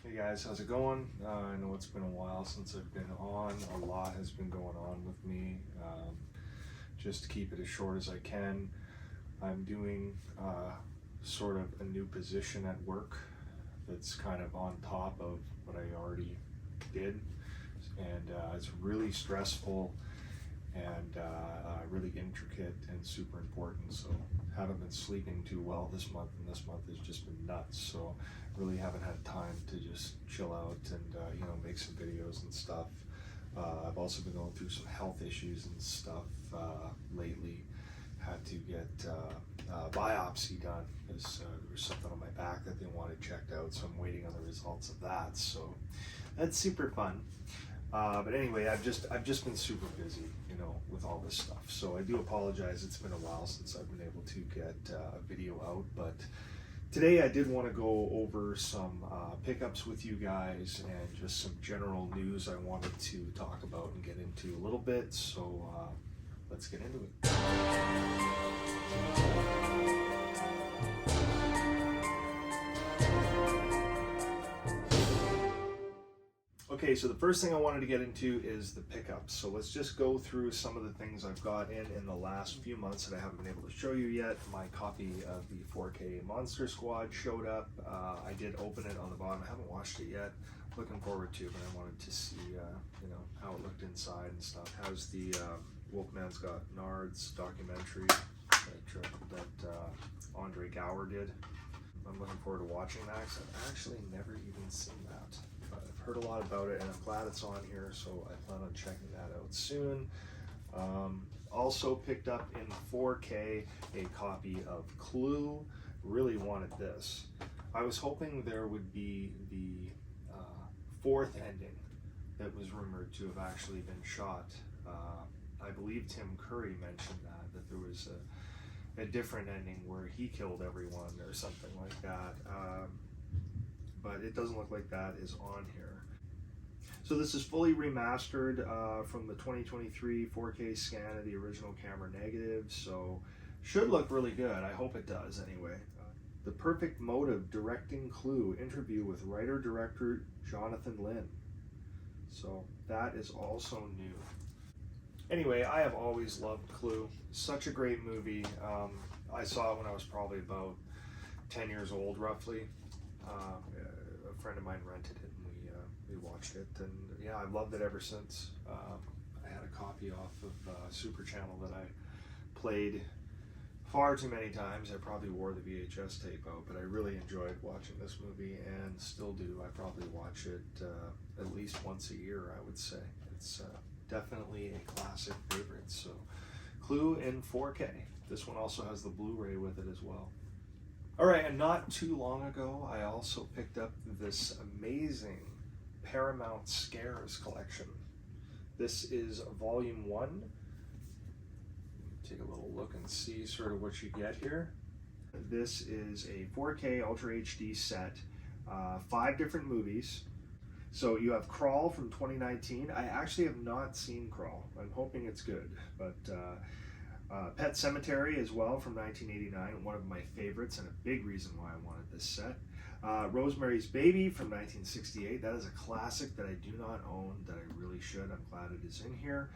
Hey guys, how's it going? I know it's been a while since I've been on. A lot has been going on with me. Just to keep it as short as I can, I'm doing sort of a new position at work that's kind of on top of what I already did. And it's really stressful and really intricate and super important. So haven't been sleeping too well this month, and this month has just been nuts. So really haven't had time to just chill out and make some videos and stuff. I've also been going through some health issues and stuff lately. Had to get a biopsy done because there was something on my back that they wanted checked out, so I'm waiting on the results of that. So that's super fun. But anyway, I've just been super busy, with all this stuff. So I do apologize. It's been a while since I've been able to get a video out, but today I did want to go over some pickups with you guys and just some general news I wanted to talk about and get into a little bit. So let's get into it. Okay, so the first thing I wanted to get into is the pickups. So let's just go through some of the things I've got in the last few months that I haven't been able to show you yet. My copy of the 4K Monster Squad showed up. I did open it on the bottom. I haven't watched it yet. Looking forward to it, but I wanted to see, how it looked inside and stuff. How's the Wolfman's Got Nards documentary that Andre Gower did? I'm looking forward to watching that because I've actually never even seen that. But I've heard a lot about it and I'm glad it's on here, so I plan on checking that out soon. Also picked up in 4K a copy of Clue. Really wanted this. I was hoping there would be the fourth ending that was rumored to have actually been shot. I believe Tim Curry mentioned that there was a different ending where he killed everyone or something like that. But it doesn't look like that is on here. So this is fully remastered from the 2023 4K scan of the original camera negative, so should look really good. I hope it does anyway. The Perfect Motive directing Clue interview with writer-director Jonathan Lynn. So that is also new. Anyway, I have always loved Clue. Such a great movie. I saw it when I was probably about 10 years old, roughly. A friend of mine rented it and we watched it, and yeah, I've loved it ever since. I had a copy off of Super Channel that I played far too many times. I probably wore the VHS tape out, but I really enjoyed watching this movie and still do. I probably watch it at least once a year, I would say. It's definitely a classic favorite. So Clue in 4K. This one also has the Blu-ray with it as well. All right, and not too long ago, I also picked up this amazing Paramount Scares Collection. This is Volume 1. Take a little look and see sort of what you get here. This is a 4K Ultra HD set, 5 different movies. So you have Crawl from 2019. I actually have not seen Crawl. I'm hoping it's good, but Pet Sematary as well from 1989, one of my favorites and a big reason why I wanted this set. Rosemary's Baby from 1968. That is a classic that I do not own that I really should. I'm glad it is in here.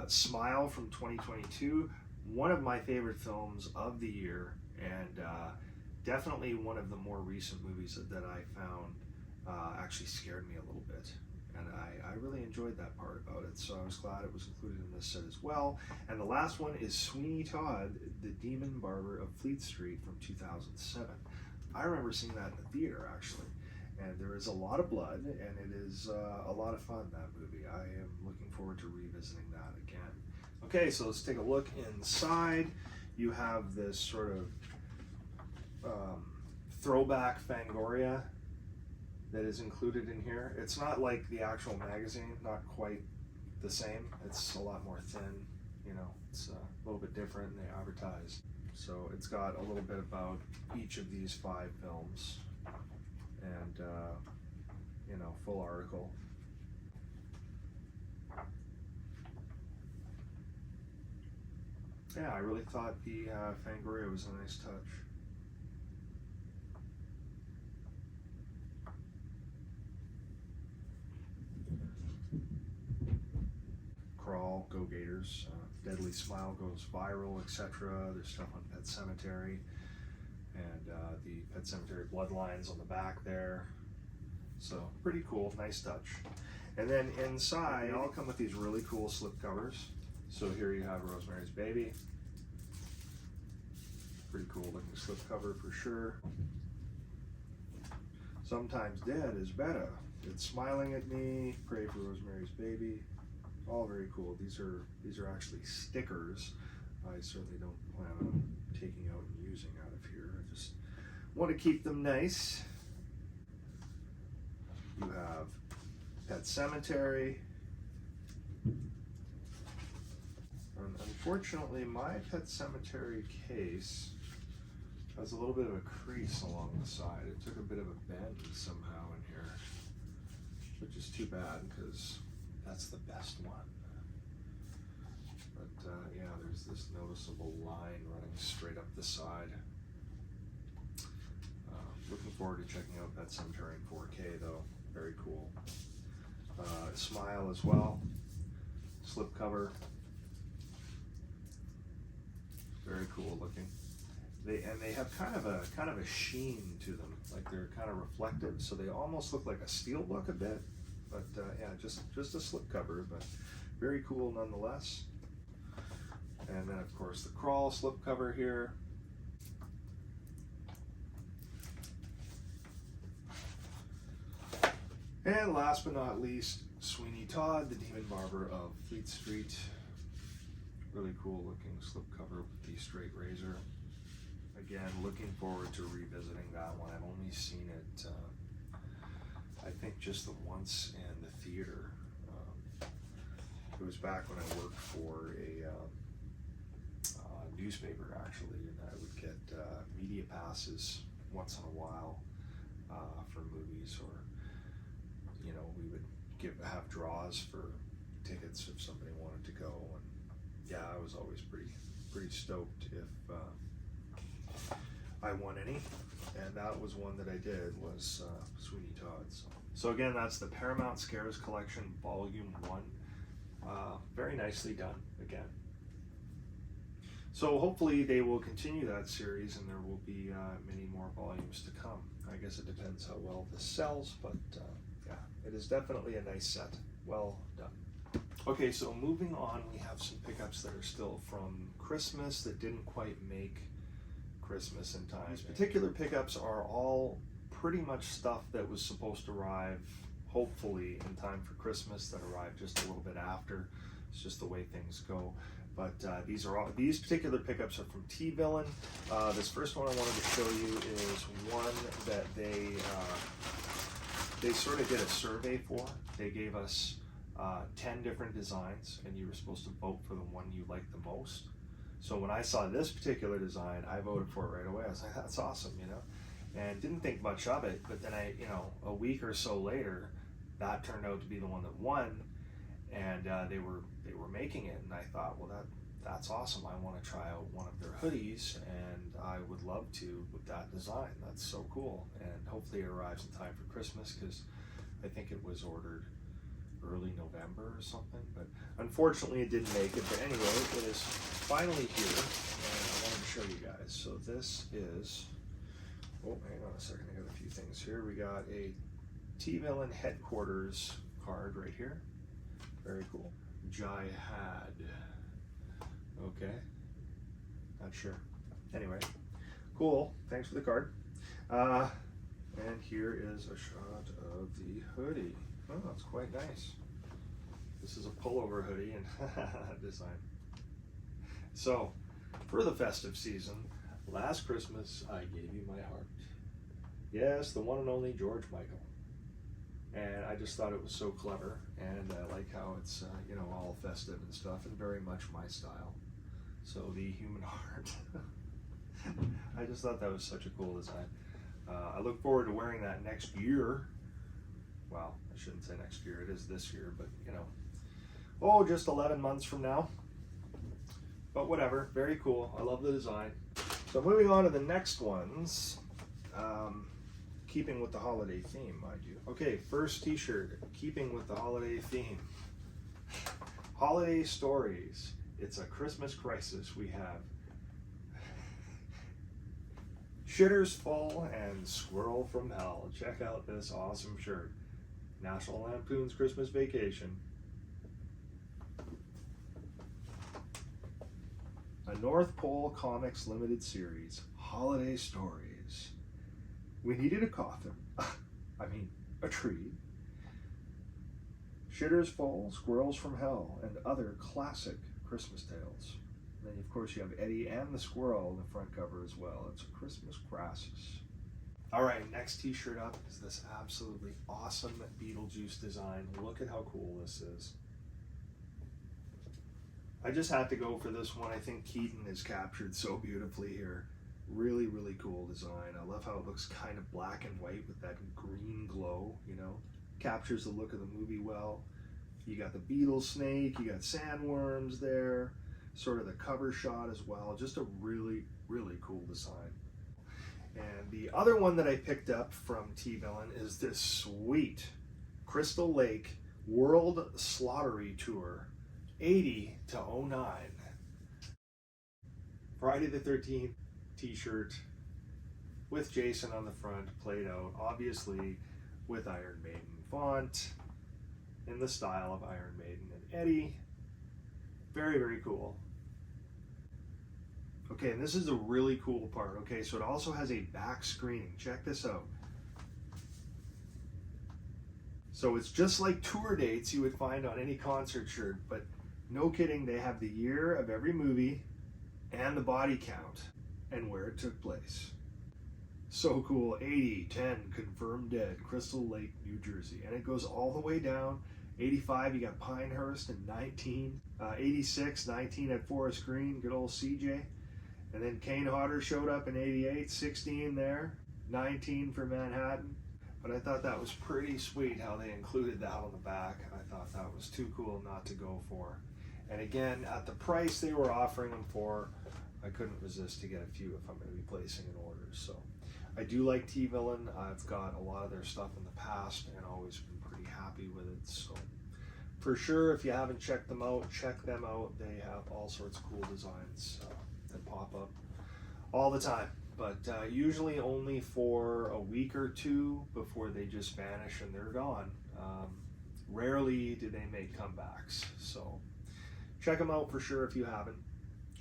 Smile from 2022, one of my favorite films of the year, and definitely one of the more recent movies that I found actually scared me a little bit. And I really enjoyed that part about it, so I was glad it was included in this set as well. And the last one is Sweeney Todd, the Demon Barber of Fleet Street from 2007. I remember seeing that in the theater, actually. And there is a lot of blood, and it is a lot of fun, that movie. I am looking forward to revisiting that again. Okay, so let's take a look inside. You have this sort of throwback Fangoria that is included in here. It's not like the actual magazine, not quite the same. It's a lot more thin, it's a little bit different than they advertise. So it's got a little bit about each of these 5 films and, full article. Yeah, I really thought the Fangoria was a nice touch. Go Gators. Deadly Smile goes viral, etc. There's stuff on Pet Cemetery, and the Pet Cemetery bloodlines on the back there. So pretty cool, nice touch. And then inside, they all come with these really cool slip covers. So here you have Rosemary's Baby. Pretty cool looking slip cover for sure. Sometimes Dead is Better. It's Smiling at Me. Pray for Rosemary's Baby. All very cool. These are actually stickers. I certainly don't plan on taking out and using out of here. I just want to keep them nice. You have Pet Cemetery. Unfortunately, my Pet Cemetery case has a little bit of a crease along the side. It took a bit of a bend somehow in here, which is too bad because that's the best one. But yeah, there's this noticeable line running straight up the side. Looking forward to checking out Pet Cemetery in 4K though. Very cool. Smile as well. Slip cover. Very cool looking. They have kind of a sheen to them, like they're kind of reflective, so they almost look like a steel book a bit. But yeah, just a slip cover, but very cool nonetheless. And then of course the Crawl slip cover here. And last but not least, Sweeney Todd, the Demon Barber of Fleet Street. Really cool looking slip cover with the straight razor. Again, looking forward to revisiting that one. I've only seen it, I think, just the once in the theater. It was back when I worked for a newspaper, actually, and I would get media passes once in a while for movies, or you know, we would have draws for tickets if somebody wanted to go. And yeah, I was always pretty stoked if I won any, and that was one that I did, was Sweeney Todd. So again, that's the Paramount Scares Collection Volume 1. Very nicely done again. So hopefully they will continue that series, and there will be many more volumes to come. I guess it depends how well this sells, but yeah, it is definitely a nice set. Well done. Okay, so moving on, we have some pickups that are still from Christmas that didn't quite make Christmas in time. These particular pickups are all pretty much stuff that was supposed to arrive hopefully in time for Christmas, that arrived just a little bit after. It's just the way things go. But these particular pickups are from T-Villain. This first one I wanted to show you is one that they sort of did a survey for. They gave us 10 different designs, and you were supposed to vote for the one you liked the most. So when I saw this particular design, I voted for it right away. I was like, that's awesome, you know, and didn't think much of it. But then a week or so later, that turned out to be the one that won, and they were making it, and I thought, well, that's awesome. I want to try out one of their hoodies, and I would love to with that design. That's so cool, and hopefully it arrives in time for Christmas, because I think it was ordered early November or something, but unfortunately it didn't make it. But anyway, it is finally here, and I wanted to show you guys. So this is, oh, hang on a second, I got a few things here. We got a T-Villain headquarters card right here. Very cool. Jai Had. Okay, not sure. Anyway, cool, thanks for the card. And here is a shot of the hoodie. Oh, it's quite nice. This is a pullover hoodie and design. So, for the festive season, last Christmas I gave you my heart. Yes, the one and only George Michael. And I just thought it was so clever, and I like how it's you know, all festive and stuff, and very much my style. So the human heart. I just thought that was such a cool design. I look forward to wearing that next year. Well, I shouldn't say next year, it is this year, but you know, oh, just 11 months from now. But whatever, very cool. I love the design. So moving on to the next ones, keeping with the holiday theme, mind you. Okay, first t-shirt, keeping with the holiday theme. Holiday Stories. It's a Christmas crisis. We have Shitters Full and Squirrel from Hell. Check out this awesome shirt. National Lampoon's Christmas Vacation. A North Pole Comics Limited Series. Holiday Stories. We needed a coffin. I mean, a tree. Shitters Full, Squirrels from Hell, and other classic Christmas tales. And then, of course, you have Eddie and the squirrel on the front cover as well. It's a Christmas crisis. All right, next t-shirt up is this absolutely awesome Beetlejuice design. Look at how cool this is. I just had to go for this one. I think Keaton is captured so beautifully here. Really, really cool design. I love how it looks kind of black and white with that green glow, you know. Captures the look of the movie well. You got the beetle snake, you got sandworms there, sort of the cover shot as well. Just a really, really cool design. And the other one that I picked up from T-Villain is this sweet Crystal Lake World Slaughtery Tour 80 to 09. Friday the 13th t-shirt with Jason on the front, played out obviously with Iron Maiden font in the style of Iron Maiden and Eddie. Very, very cool. Okay, and this is a really cool part. Okay, so it also has a back screening. Check this out. So it's just like tour dates you would find on any concert shirt, but no kidding, they have the year of every movie and the body count and where it took place. So cool. 80, 10, confirmed dead, Crystal Lake, New Jersey. And it goes all the way down. 85, you got Pinehurst, and 19. 86, 19 at Forest Green, good old CJ. And then Kane Hodder showed up in 88, 16 there, 19 for Manhattan. But I thought that was pretty sweet how they included that on the back. I thought that was too cool not to go for. And again, at the price they were offering them for, I couldn't resist to get a few if I'm going to be placing an order. So I do like T-Villain. I've got a lot of their stuff in the past and always been pretty happy with it. So for sure, if you haven't checked them out, check them out. They have all sorts of cool designs that pop up all the time, but usually only for a week or two before they just vanish and they're gone. Rarely do they make comebacks. So check them out for sure if you haven't.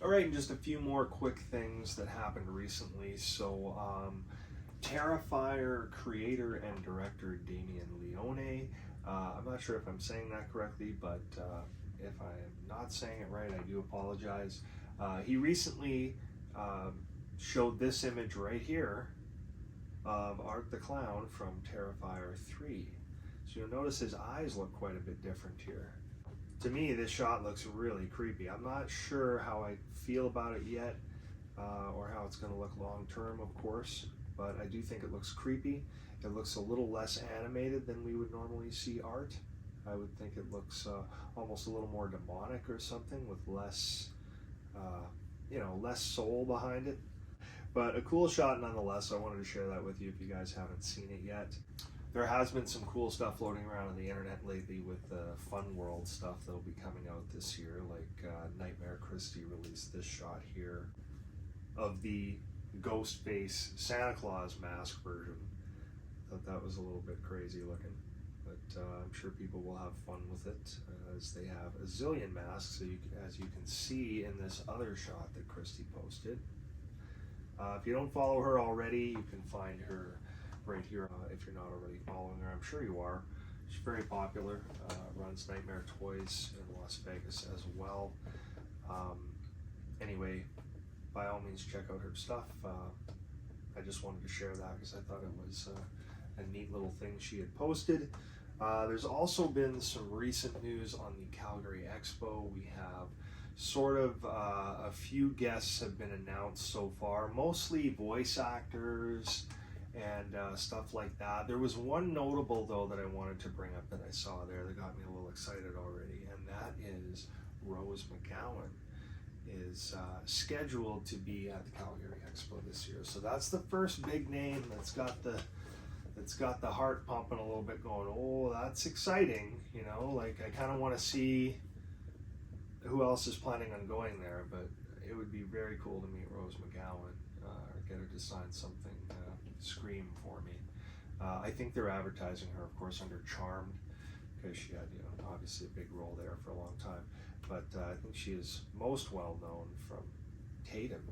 All right, and just a few more quick things that happened recently. So Terrifier creator and director Damien Leone, I'm not sure if I'm saying that correctly, but if I'm not saying it right, I do apologize. He recently showed this image right here of Art the Clown from Terrifier 3. So you'll notice his eyes look quite a bit different here. To me, this shot looks really creepy. I'm not sure how I feel about it yet, or how it's going to look long term, of course, but I do think it looks creepy. It looks a little less animated than we would normally see art. I would think it looks almost a little more demonic or something with less, less soul behind it. But a cool shot nonetheless. I wanted to share that with you if you guys haven't seen it yet. There has been some cool stuff floating around on the internet lately with the Fun World stuff that'll be coming out this year, like Nightmare Christie released this shot here of the ghost face Santa Claus mask version. Thought that was a little bit crazy looking, but I'm sure people will have fun with it as they have a zillion masks, so as you can see in this other shot that Christie posted. If you don't follow her already, you can find her right here if you're not already following her. I'm sure you are. She's very popular, runs Nightmare Toys in Las Vegas as well. Anyway, by all means check out her stuff. I just wanted to share that because I thought it was a neat little thing she had posted. There's also been some recent news on the Calgary Expo. We have sort of a few guests have been announced so far, mostly voice actors and stuff like that. There was one notable though that I wanted to bring up that I saw there that got me a little excited already, and that is Rose McGowan is scheduled to be at the Calgary Expo this year. So that's the first big name that's got the heart pumping a little bit, going, oh, that's exciting, you know, like I kind of want to see who else is planning on going there, but it would be very cool to meet Rose McGowan or get her to sign something Scream for me. I think they're advertising her, of course, under Charmed, because she had, obviously a big role there for a long time. But I think she is most well known from Tatum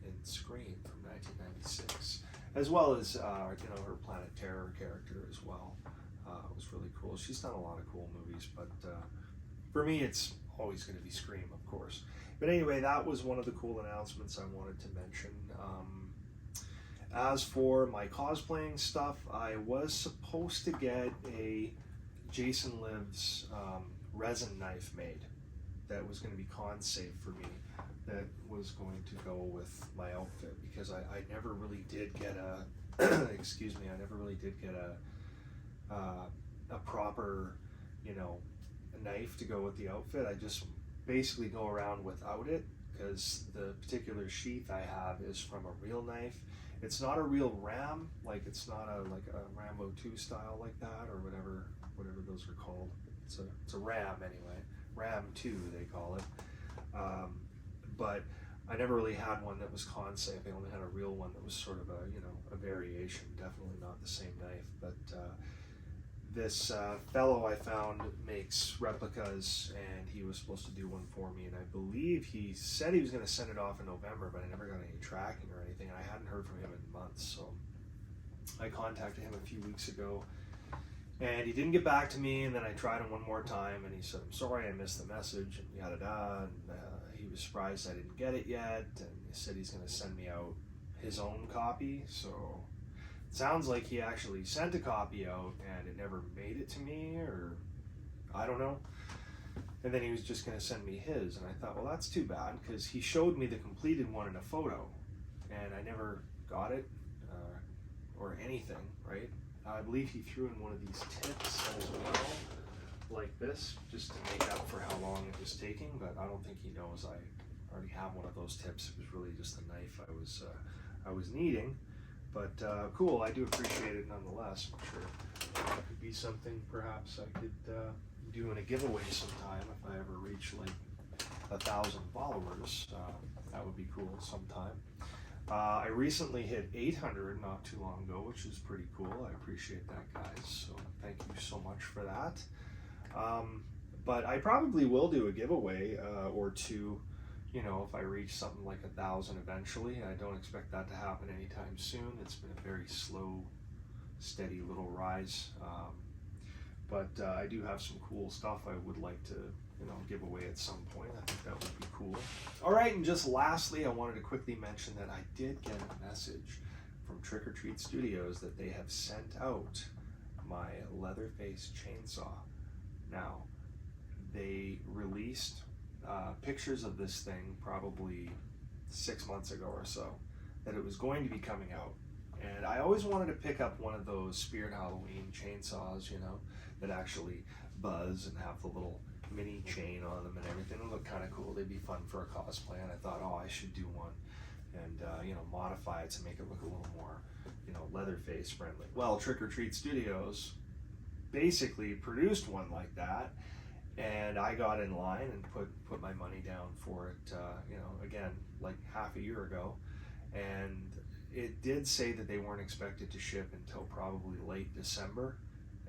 in Scream from 1996, as well as her Planet Terror character as well. It was really cool. She's done a lot of cool movies, but for me, it's always going to be Scream, of course. But anyway, that was one of the cool announcements I wanted to mention. As for my cosplaying stuff, I was supposed to get a Jason Lives resin knife made that was going to be con safe for me, that was going to go with my outfit, because I never really did get a excuse me, I never really did get a proper knife to go with the outfit. I just basically go around without it, because the particular sheath I have is from a real knife. It's not a real ram, like it's not a Rambo 2 style like that, or whatever those are called. It's a ram anyway. Ram 2 they call it. But I never really had one that was con safe. I only had a real one that was sort of a variation. Definitely not the same knife, but this fellow I found makes replicas, and he was supposed to do one for me, and I believe he said he was going to send it off in November, but I never got any tracking or anything, and I hadn't heard from him in months. So I contacted him a few weeks ago, and he didn't get back to me, and then I tried him one more time, and he said, "I'm sorry, I missed the message," and yada yada, and he was surprised I didn't get it yet, and he said he's going to send me out his own copy. So sounds like he actually sent a copy out and it never made it to me, or I don't know. And then he was just going to send me his, and I thought, well, that's too bad, because he showed me the completed one in a photo, and I never got it or anything, right? I believe he threw in one of these tips as well, like this, just to make up for how long it was taking, but I don't think he knows I already have one of those tips. It was really just the knife I was needing. But cool, I do appreciate it nonetheless. I'm sure it could be something perhaps I could do in a giveaway sometime if I ever reach like 1,000 followers. That would be cool sometime. I recently hit 800 not too long ago, which is pretty cool. I appreciate that, guys. So thank you so much for that. But I probably will do a giveaway or two, if I reach something like 1,000 eventually. I don't expect that to happen anytime soon. It's been a very slow, steady little rise. But I do have some cool stuff I would like to, give away at some point. I think that would be cool. All right, and just lastly, I wanted to quickly mention that I did get a message from Trick or Treat Studios that they have sent out my Leatherface chainsaw. Now, they released pictures of this thing probably 6 months ago or so, that it was going to be coming out. And I always wanted to pick up one of those Spirit Halloween chainsaws, that actually buzz and have the little mini chain on them and everything. They look kind of cool. They'd be fun for a cosplay, and I thought, I should do one and modify it to make it look a little more Leatherface friendly. Well, Trick or Treat Studios basically produced one like that, and I got in line and put my money down for it again like half a year ago, and it did say that they weren't expected to ship until probably late December,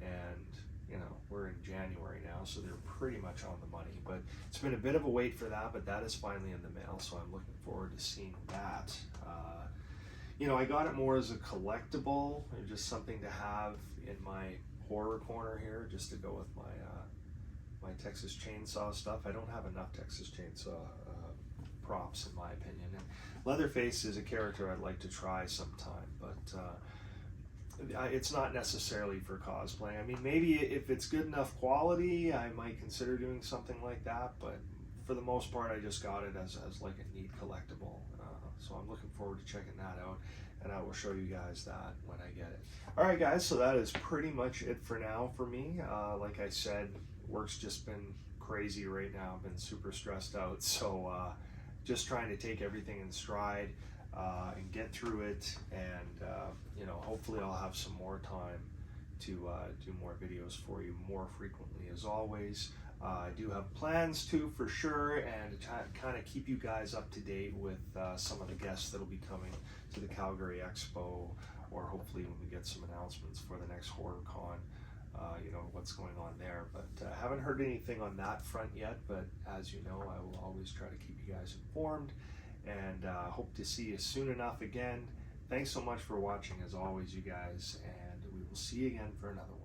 and we're in January now, so they're pretty much on the money. But it's been a bit of a wait for that, but that is finally in the mail, so I'm looking forward to seeing that. I got it more as a collectible, or just something to have in my horror corner here, just to go with my Texas Chainsaw stuff. I don't have enough Texas Chainsaw props, in my opinion. And Leatherface is a character I'd like to try sometime, but it's not necessarily for cosplay. I mean, maybe if it's good enough quality, I might consider doing something like that, but for the most part, I just got it as like a neat collectible. So I'm looking forward to checking that out, and I will show you guys that when I get it. All right, guys, so that is pretty much it for now for me. Like I said, work's just been crazy right now. I've been super stressed out, so just trying to take everything in stride and get through it, and hopefully I'll have some more time to do more videos for you more frequently. As always, I do have plans to, for sure, and to kind of keep you guys up to date with some of the guests that'll be coming to the Calgary Expo, or hopefully when we get some announcements for the next HorrorCon, you know, what's going on there. But haven't heard anything on that front yet, but as you know, I will always try to keep you guys informed, and hope to see you soon enough again. Thanks so much for watching, as always, you guys, and we will see you again for another one.